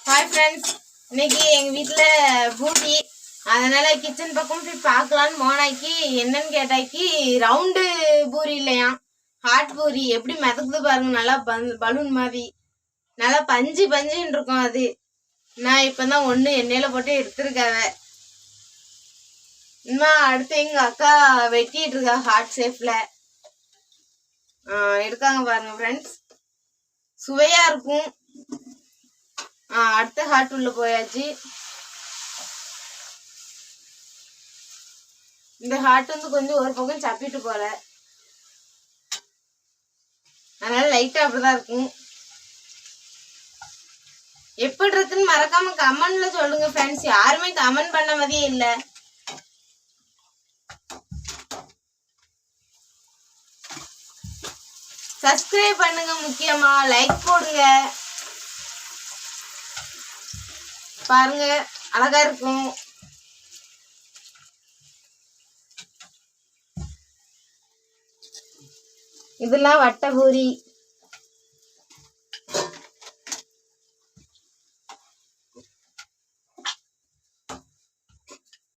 Hi friends, இன்னைக்கு எங்கள் வீட்டில் பூரி. அதனால் கிச்சன் பக்கம் போய் பார்க்கலான்னு போனாக்கி என்னன்னு கேட்டாக்கி ரவுண்டு பூரி இல்லையா, ஹாட் பூரி. எப்படி மிதக்குது பாருங்க, நல்லா பலூன் மாதிரி நல்லா பஞ்சு பஞ்சுன்னு இருக்கும். அது நான் இப்போ தான் ஒன்று எண்ணெயில் போட்டு எடுத்துருக்காவ. இன்னும் அடுத்து எங்கள் அக்கா வெட்டிட்டு இருக்கா ஹாட் ஷேப்பில் எடுக்காங்க பாருங்க ஃப்ரெண்ட்ஸ், சுவையாக இருக்கும். அடுத்த ஹாட் உள்ள போயாச்சு. இந்த ஹாட் வந்து கொஞ்சம் ஒரு பக்கம் சப்பிட்டு போல, அதனால லைட்டா அப்படிதான் இருக்கும். எப்படி இருக்குன்னு மறக்காம கமெண்ட்ல சொல்லுங்க ஃப்ரெண்ட்ஸ். யாருமே கமெண்ட் பண்ண மாதிரியே இல்ல. சப்ஸ்கிரைப் பண்ணுங்க, முக்கியமா லைக் போடுங்க. பாருங்க அழகா இருக்கும். இதெல்லாம் வட்டை பூரி.